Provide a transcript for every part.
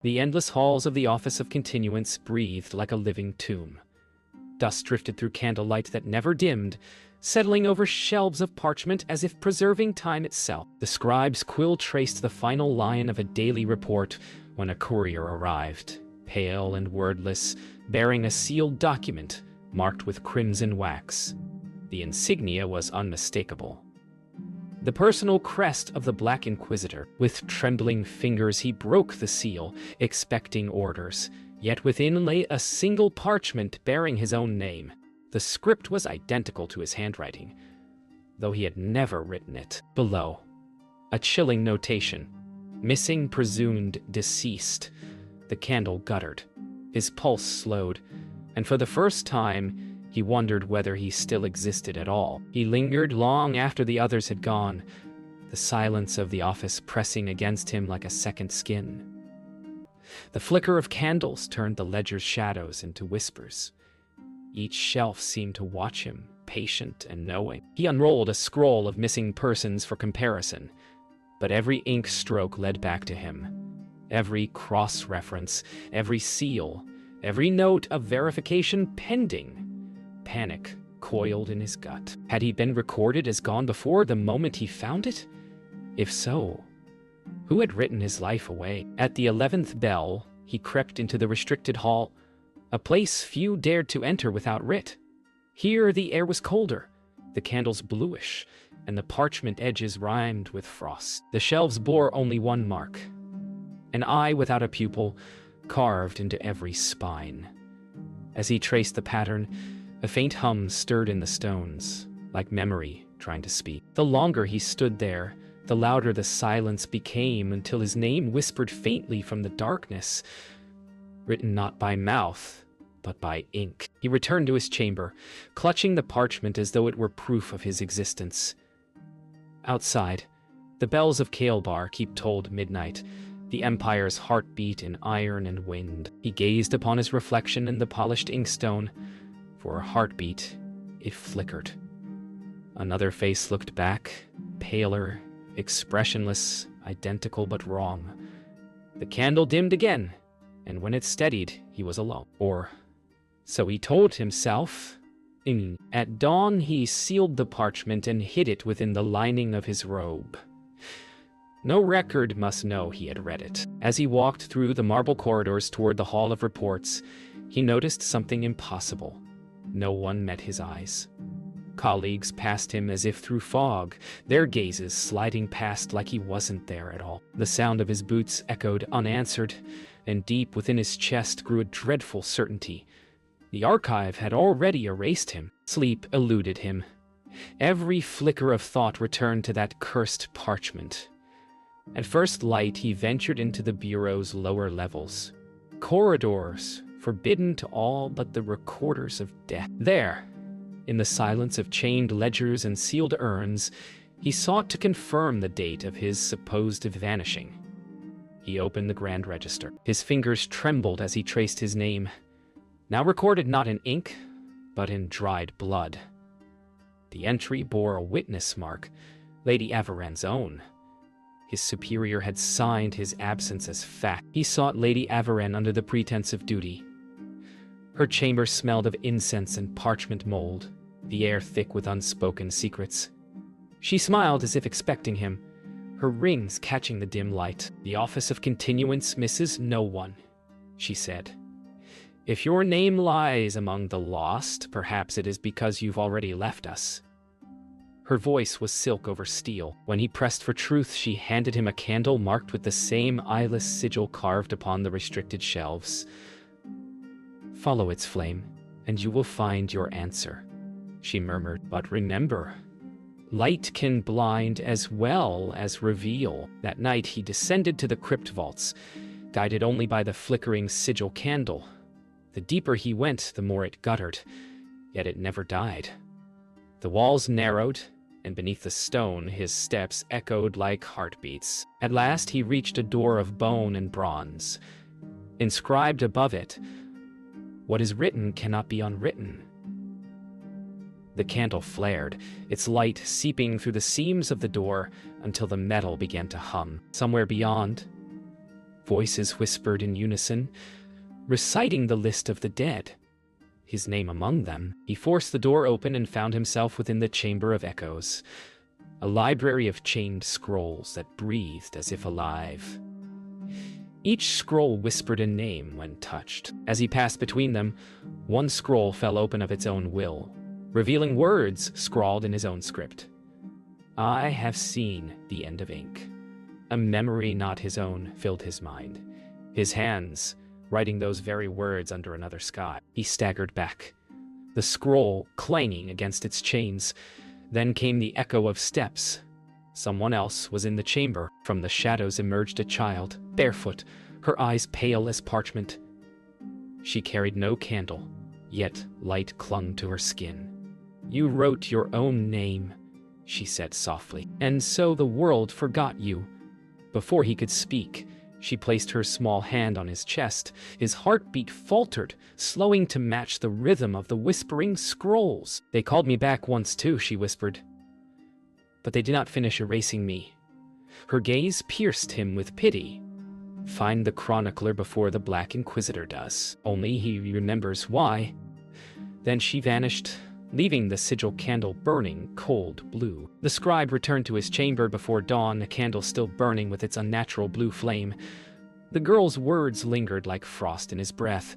The endless halls of the Office of Continuance breathed like a living tomb. Dust drifted through candlelight that never dimmed, settling over shelves of parchment as if preserving time itself. The scribe's quill traced the final line of a daily report when a courier arrived, pale and wordless, bearing a sealed document marked with crimson wax. The insignia was unmistakable. The personal crest of the Black Inquisitor. With trembling fingers he broke the seal, expecting orders. Yet within lay a single parchment bearing his own name. The script was identical to his handwriting, though he had never written it. Below, a chilling notation. Missing, presumed deceased. The candle guttered. His pulse slowed, and for the first time, he wondered whether he still existed at all. He lingered long after the others had gone, the silence of the office pressing against him like a second skin. The flicker of candles turned the ledger's shadows into whispers. Each shelf seemed to watch him, patient and knowing. He unrolled a scroll of missing persons for comparison, but every ink stroke led back to him. Every cross-reference, every seal, every note of verification pending. Panic coiled in his gut. Had he been recorded as gone before the moment he found it? If so, who had written his life away? At the 11th bell, he crept into the restricted hall, a place few dared to enter without writ. Here the air was colder, the candles bluish, and the parchment edges rimed with frost. The shelves bore only one mark, an eye without a pupil, carved into every spine. As he traced the pattern, a faint hum stirred in the stones, like memory trying to speak. The longer he stood there, the louder the silence became until his name whispered faintly from the darkness, written not by mouth, but by ink. He returned to his chamber, clutching the parchment as though it were proof of his existence. Outside, the bells of Kael'bar keep tolled midnight, the Empire's heartbeat in iron and wind. He gazed upon his reflection in the polished inkstone. For a heartbeat, it flickered. Another face looked back, paler, expressionless, identical but wrong. The candle dimmed again, and when it steadied, he was alone. Or so he told himself. At dawn, he sealed the parchment and hid it within the lining of his robe. No record must know he had read it. As he walked through the marble corridors toward the Hall of Reports, he noticed something impossible. No one met his eyes. Colleagues passed him as if through fog, their gazes sliding past like he wasn't there at all. The sound of his boots echoed unanswered, and deep within his chest grew a dreadful certainty. The archive had already erased him. Sleep eluded him. Every flicker of thought returned to that cursed parchment. At first light, he ventured into the bureau's lower levels. Corridors forbidden to all but the recorders of death. There, in the silence of chained ledgers and sealed urns, he sought to confirm the date of his supposed vanishing. He opened the Grand Register. His fingers trembled as he traced his name, now recorded not in ink, but in dried blood. The entry bore a witness mark, Lady Averan's own. His superior had signed his absence as fact. He sought Lady Averan under the pretense of duty. Her chamber smelled of incense and parchment mold, the air thick with unspoken secrets. She smiled as if expecting him, her rings catching the dim light. "The Office of Continuance misses no one," she said. "If your name lies among the lost, perhaps it is because you've already left us." Her voice was silk over steel. When he pressed for truth, she handed him a candle marked with the same eyeless sigil carved upon the restricted shelves. "Follow its flame, and you will find your answer," she murmured. "But remember, light can blind as well as reveal." That night he descended to the crypt vaults, guided only by the flickering sigil candle. The deeper he went, the more it guttered, yet it never died. The walls narrowed, and beneath the stone his steps echoed like heartbeats. At last he reached a door of bone and bronze. Inscribed above it, "What is written cannot be unwritten." The candle flared, its light seeping through the seams of the door until the metal began to hum. Somewhere beyond, Voices whispered in unison, reciting the list of the dead, his name among them. He forced the door open and found himself within the Chamber of Echoes, a library of chained scrolls that breathed as if alive. Each scroll whispered a name when touched. As he passed between them, one scroll fell open of its own will, revealing words scrawled in his own script. "I have seen the end of ink." A memory not his own filled his mind. His hands, writing those very words under another sky. He staggered back, the scroll clanging against its chains. Then came the echo of steps. Someone else was in the chamber. From the shadows emerged a child, barefoot, her eyes pale as parchment. She carried no candle, yet light clung to her skin. "You wrote your own name," she said softly, "and so the world forgot you." Before he could speak, she placed her small hand on his chest. His heartbeat faltered, slowing to match the rhythm of the whispering scrolls. "They called me back once too," she whispered. "But they did not finish erasing me." Her gaze pierced him with pity. "Find the chronicler before the Black Inquisitor does. Only he remembers why." Then she vanished, leaving the sigil candle burning cold blue. The scribe returned to his chamber before dawn, a candle still burning with its unnatural blue flame. The girl's words lingered like frost in his breath.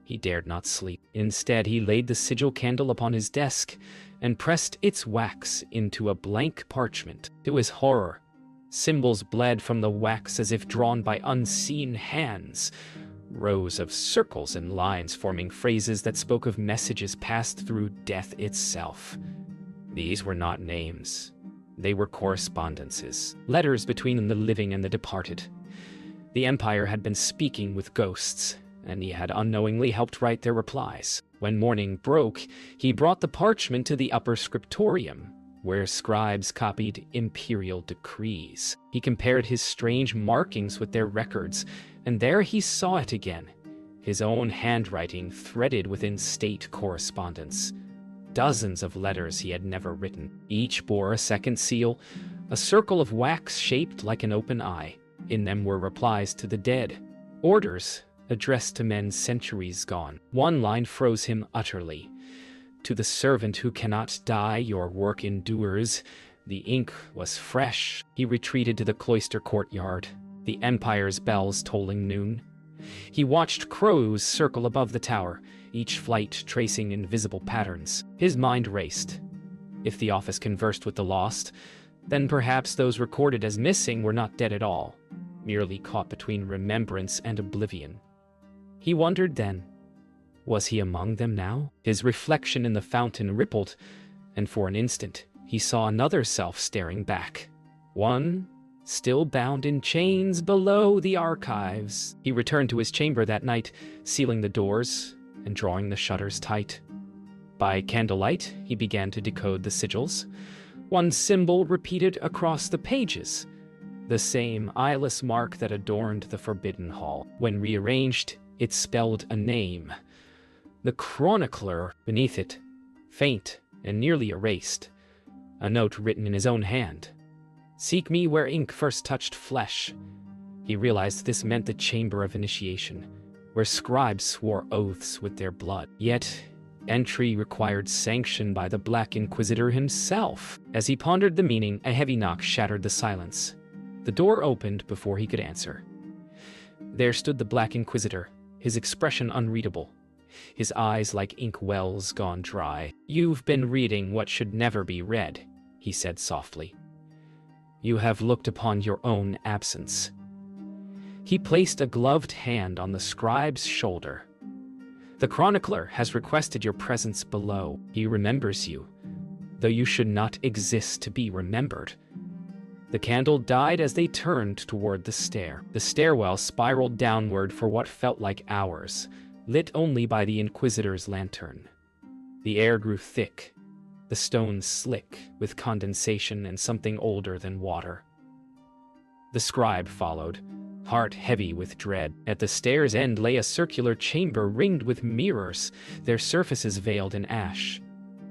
He dared not sleep. Instead, he laid the sigil candle upon his desk and pressed its wax into a blank parchment. It was horror. Symbols bled from the wax as if drawn by unseen hands. Rows of circles and lines forming phrases that spoke of messages passed through death itself. These were not names. They were correspondences, letters between the living and the departed. The Empire had been speaking with ghosts, and he had unknowingly helped write their replies. When morning broke, he brought the parchment to the upper scriptorium, where scribes copied imperial decrees. He compared his strange markings with their records, and there he saw it again, his own handwriting threaded within state correspondence. Dozens of letters he had never written. Each bore a second seal, a circle of wax shaped like an open eye. In them were replies to the dead, orders addressed to men centuries gone. One line froze him utterly. "To the servant who cannot die, your work endures." The ink was fresh. He retreated to the cloister courtyard, the Empire's bells tolling noon. He watched crows circle above the tower, each flight tracing invisible patterns. His mind raced. If the office conversed with the lost, then perhaps those recorded as missing were not dead at all, merely caught between remembrance and oblivion. He wondered then, was he among them now? His reflection in the fountain rippled, and for an instant he saw another self staring back. One still bound in chains below the archives. He returned to his chamber that night, sealing the doors and drawing the shutters tight. By candlelight, he began to decode the sigils. One symbol repeated across the pages, the same eyeless mark that adorned the Forbidden Hall. When rearranged, it spelled a name. The chronicler beneath it, faint and nearly erased. A note written in his own hand. "Seek me where ink first touched flesh." He realized this meant the chamber of initiation, where scribes swore oaths with their blood. Yet, entry required sanction by the Black Inquisitor himself. As he pondered the meaning, a heavy knock shattered the silence. The door opened before he could answer. There stood the Black Inquisitor, his expression unreadable, his eyes like ink wells gone dry. "You've been reading what should never be read," he said softly. "You have looked upon your own absence." He placed a gloved hand on the scribe's shoulder. "The chronicler has requested your presence below. He remembers you, though you should not exist to be remembered." The candle died as they turned toward the stair. The stairwell spiraled downward for what felt like hours, lit only by the Inquisitor's lantern. The air grew thick, the stones slick with condensation and something older than water. The scribe followed, heart heavy with dread. At the stair's end lay a circular chamber ringed with mirrors, their surfaces veiled in ash.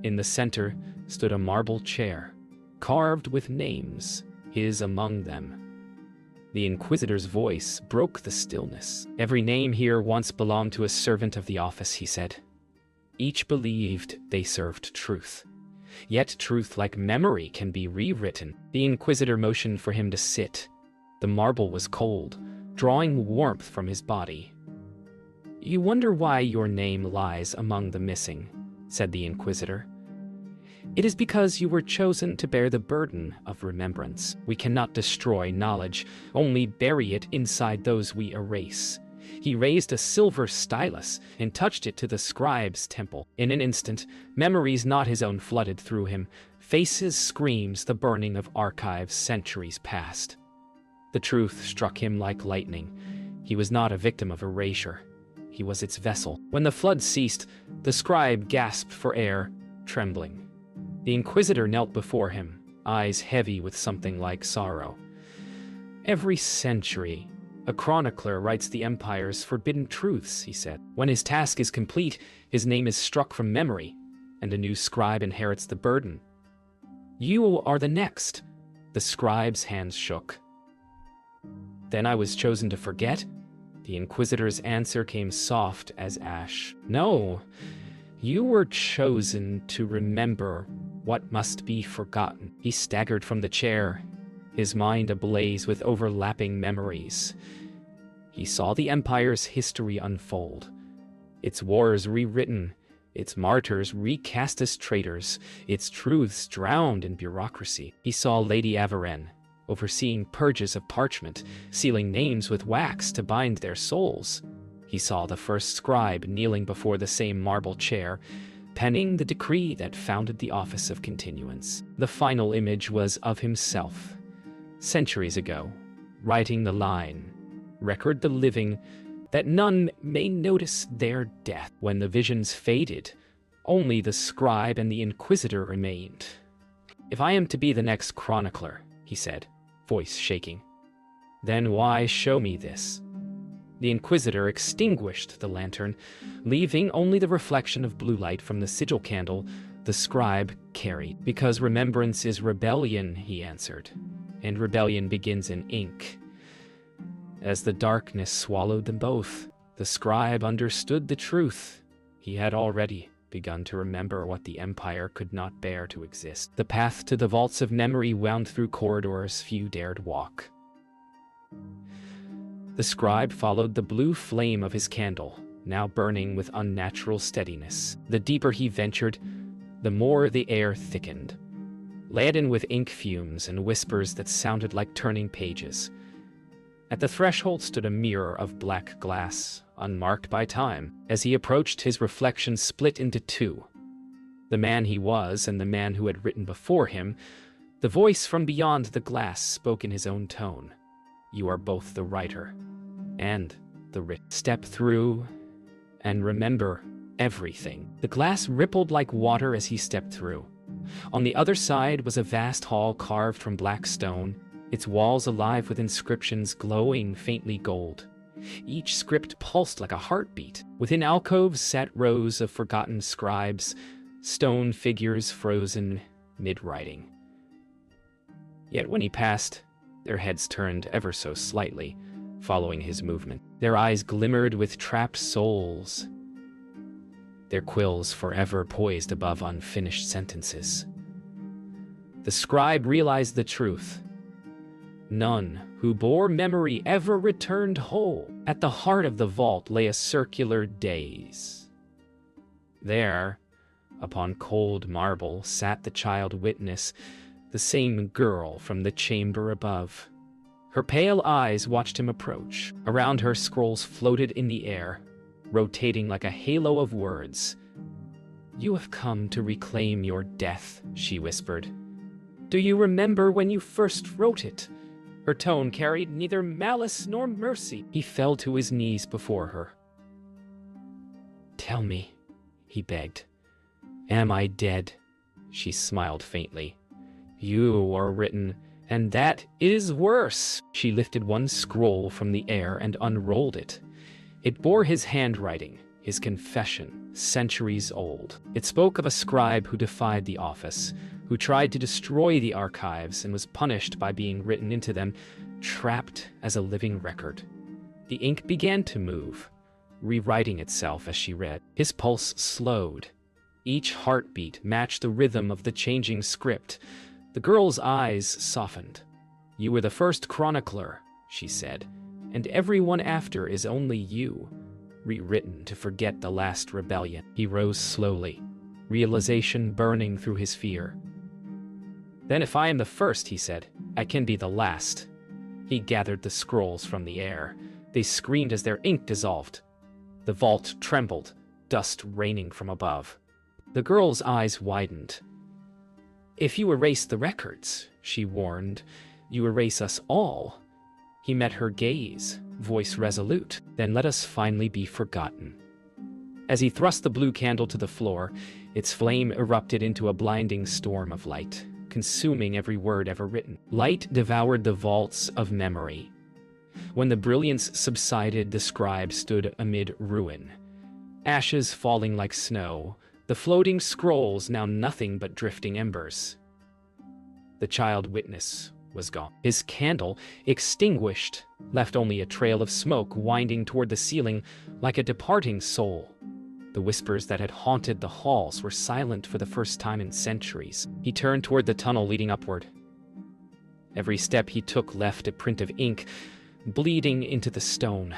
In the center stood a marble chair, carved with names, his among them. The Inquisitor's voice broke the stillness. "Every name here once belonged to a servant of the office," he said. "Each believed they served truth. Yet truth, like memory, can be rewritten." The Inquisitor motioned for him to sit. The marble was cold, drawing warmth from his body. "You wonder why your name lies among the missing," said the Inquisitor. "It is because you were chosen to bear the burden of remembrance. We cannot destroy knowledge, only bury it inside those we erase." He raised a silver stylus and touched it to the scribe's temple. In an instant, memories not his own flooded through him, faces, screams, the burning of archives centuries past. The truth struck him like lightning. He was not a victim of erasure. He was its vessel. When the flood ceased, the scribe gasped for air, trembling. The Inquisitor knelt before him, eyes heavy with something like sorrow. "Every century, a chronicler writes the Empire's forbidden truths," he said. "When his task is complete, his name is struck from memory, and a new scribe inherits the burden. You are the next." The scribe's hands shook. "Then I was chosen to forget?" The Inquisitor's answer came soft as ash. "No, you were chosen to remember what must be forgotten." He staggered from the chair, his mind ablaze with overlapping memories. He saw the Empire's history unfold, its wars rewritten, its martyrs recast as traitors, its truths drowned in bureaucracy. He saw Lady Averenne, overseeing purges of parchment, sealing names with wax to bind their souls. He saw the first scribe kneeling before the same marble chair, penning the decree that founded the Office of Continuance. The final image was of himself, centuries ago, writing the line, "Record the living, that none may notice their death." When the visions faded, only the scribe and the Inquisitor remained. "If I am to be the next chronicler," he said, voice shaking, "then why show me this?" The Inquisitor extinguished the lantern, leaving only the reflection of blue light from the sigil candle the scribe carried. "Because remembrance is rebellion," he answered, "and rebellion begins in ink." As the darkness swallowed them both, the scribe understood the truth. He had already begun to remember what the Empire could not bear to exist. The path to the vaults of memory wound through corridors few dared walk. The scribe followed the blue flame of his candle, now burning with unnatural steadiness. The deeper he ventured, the more the air thickened, laden with ink fumes and whispers that sounded like turning pages. At the threshold stood a mirror of black glass, unmarked by time. As he approached, his reflection split into two. The man he was and the man who had written before him. The voice from beyond the glass spoke in his own tone. "You are both the writer and the writ. Step through and remember everything." The glass rippled like water as he stepped through. On the other side was a vast hall carved from black stone, its walls alive with inscriptions glowing faintly gold. Each script pulsed like a heartbeat. Within alcoves sat rows of forgotten scribes, stone figures frozen mid-writing. Yet when he passed, their heads turned ever so slightly, following his movement. Their eyes glimmered with trapped souls, their quills forever poised above unfinished sentences. The scribe realized the truth. None who bore memory ever returned whole. At the heart of the vault lay a circular dais. There, upon cold marble, sat the child witness, the same girl from the chamber above. Her pale eyes watched him approach. Around her, scrolls floated in the air, rotating like a halo of words. "You have come to reclaim your death," she whispered. "Do you remember when you first wrote it?" Her tone carried neither malice nor mercy. He fell to his knees before her. "Tell me," he begged. "Am I dead?" She smiled faintly. "You are written, and that is worse." She lifted one scroll from the air and unrolled it. It bore his handwriting, his confession, centuries old. It spoke of a scribe who defied the office, who tried to destroy the archives and was punished by being written into them, trapped as a living record. The ink began to move, rewriting itself as she read. His pulse slowed. Each heartbeat matched the rhythm of the changing script. The girl's eyes softened. "You were the first chronicler," she said, "and everyone after is only you, rewritten to forget the last rebellion." He rose slowly, realization burning through his fear. "Then if I am the first," he said, "I can be the last." He gathered the scrolls from the air. They screamed as their ink dissolved. The vault trembled, dust raining from above. The girl's eyes widened. "If you erase the records," she warned, "you erase us all." He met her gaze, voice resolute. "Then let us finally be forgotten." As he thrust the blue candle to the floor, its flame erupted into a blinding storm of light, consuming every word ever written. Light devoured the vaults of memory. When the brilliance subsided, the scribe stood amid ruin. Ashes falling like snow, the floating scrolls now nothing but drifting embers. The child witness was gone. His candle, extinguished, left only a trail of smoke winding toward the ceiling like a departing soul. The whispers that had haunted the halls were silent for the first time in centuries. He turned toward the tunnel leading upward. Every step he took left a print of ink, bleeding into the stone.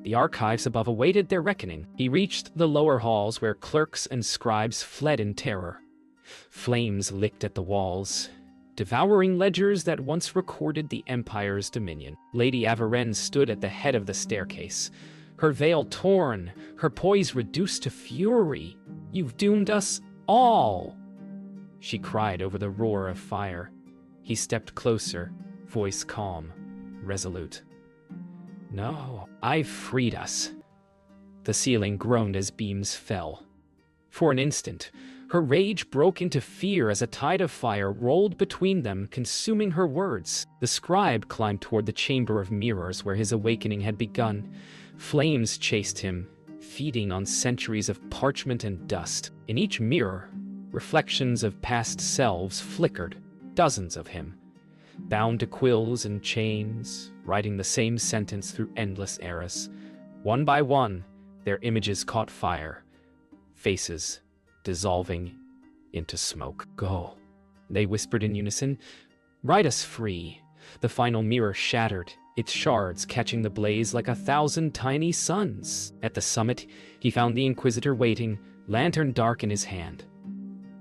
The archives above awaited their reckoning. He reached the lower halls where clerks and scribes fled in terror. Flames licked at the walls, devouring ledgers that once recorded the Empire's dominion. Lady Avaren stood at the head of the staircase, her veil torn, her poise reduced to fury. "You've doomed us all!" she cried over the roar of fire. He stepped closer, voice calm, resolute. "No, I've freed us." The ceiling groaned as beams fell. For an instant, her rage broke into fear as a tide of fire rolled between them, consuming her words. The scribe climbed toward the chamber of mirrors where his awakening had begun. Flames chased him, feeding on centuries of parchment and dust. In each mirror, reflections of past selves flickered, dozens of him, bound to quills and chains, writing the same sentence through endless eras. One by one, their images caught fire, faces dissolving into smoke. "Go," they whispered in unison. "Write us free." The final mirror shattered, its shards catching the blaze like 1,000 tiny suns. At the summit, he found the Inquisitor waiting, lantern dark in his hand.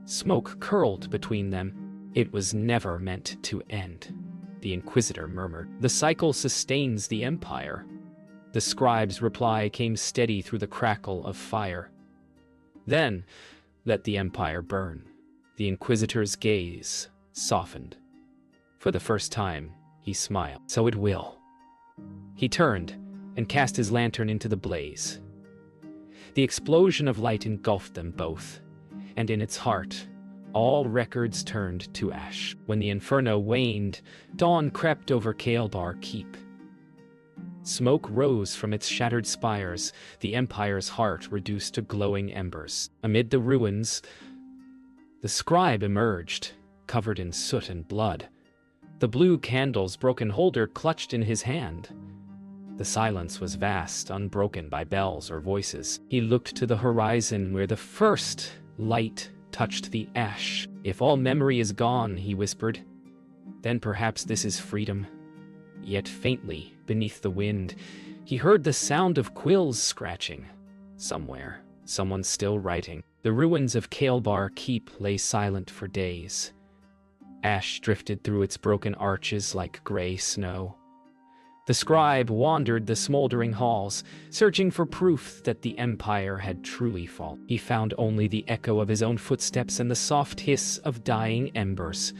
Smoke curled between them. "It was never meant to end," the Inquisitor murmured. "The cycle sustains the Empire." The scribe's reply came steady through the crackle of fire. "Then, let the Empire burn." The Inquisitor's gaze softened. For the first time, he smiled. "So it will." He turned and cast his lantern into the blaze. The explosion of light engulfed them both, and in its heart, all records turned to ash. When the inferno waned, dawn crept over Kael'bar Keep. Smoke rose from its shattered spires, the Empire's heart reduced to glowing embers. Amid the ruins, the scribe emerged, covered in soot and blood. The blue candle's broken holder clutched in his hand. The silence was vast, unbroken by bells or voices. He looked to the horizon where the first light touched the ash. "If all memory is gone," he whispered, "then perhaps this is freedom." Yet faintly, beneath the wind, he heard the sound of quills scratching. Somewhere, someone still writing. The ruins of Kael'bar Keep lay silent for days. Ash drifted through its broken arches like gray snow. The scribe wandered the smoldering halls, searching for proof that the Empire had truly fallen. He found only the echo of his own footsteps and the soft hiss of dying embers.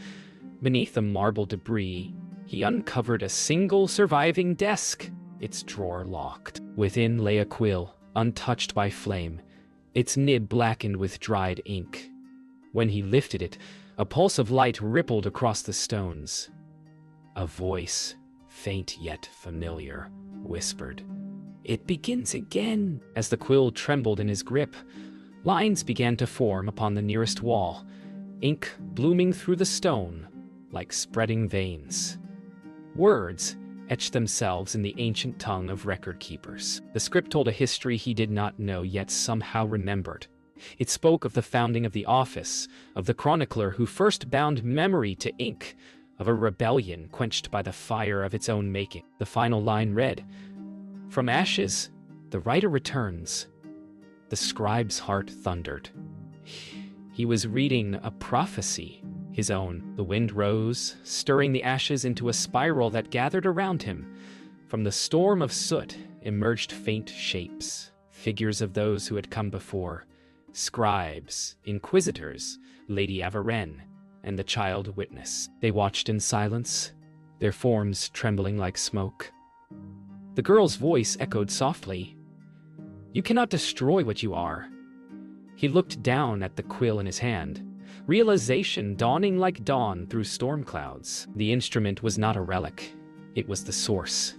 Beneath the marble debris, he uncovered a single surviving desk, its drawer locked. Within lay a quill, untouched by flame, its nib blackened with dried ink. When he lifted it, a pulse of light rippled across the stones. A voice, faint yet familiar, whispered, "It begins again." As the quill trembled in his grip, lines began to form upon the nearest wall, ink blooming through the stone like spreading veins. Words, etched themselves in the ancient tongue of record keepers. The script told a history he did not know yet somehow remembered. It spoke of the founding of the office, of the chronicler who first bound memory to ink, of a rebellion quenched by the fire of its own making. The final line read, "From ashes, the writer returns." The scribe's heart thundered. He was reading a prophecy, his own. The wind rose, stirring the ashes into a spiral that gathered around him. From the storm of soot emerged faint shapes, figures of those who had come before. Scribes, inquisitors, Lady Averenne, and the child witness. They watched in silence, their forms trembling like smoke. The girl's voice echoed softly, "You cannot destroy what you are." He looked down at the quill in his hand, realization dawning like dawn through storm clouds. The instrument was not a relic. It was the source.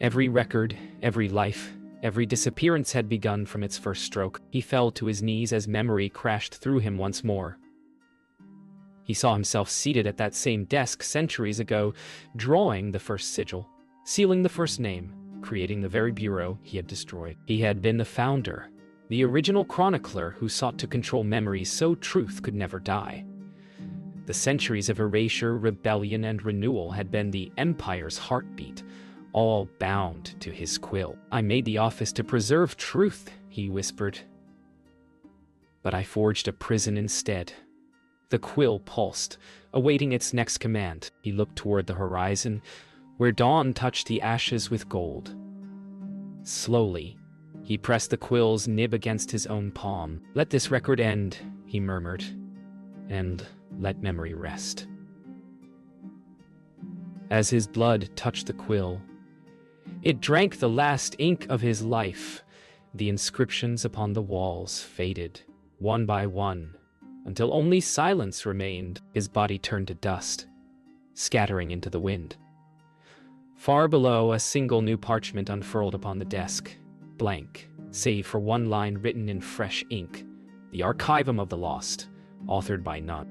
Every record, every life, every disappearance had begun from its first stroke. He fell to his knees as memory crashed through him once more. He saw himself seated at that same desk centuries ago, drawing the first sigil, sealing the first name, creating the very bureau he had destroyed. He had been the founder, the original chronicler who sought to control memory so truth could never die. The centuries of erasure, rebellion, and renewal had been the Empire's heartbeat, all bound to his quill. "I made the office to preserve truth," he whispered. "But I forged a prison instead." The quill pulsed, awaiting its next command. He looked toward the horizon, where dawn touched the ashes with gold. Slowly, he pressed the quill's nib against his own palm. "Let this record end," he murmured, "and let memory rest." As his blood touched the quill, it drank the last ink of his life. The inscriptions upon the walls faded, one by one, until only silence remained. His body turned to dust, scattering into the wind. Far below, a single new parchment unfurled upon the desk, blank, save for one line written in fresh ink, "The Archivum of the Lost," authored by none.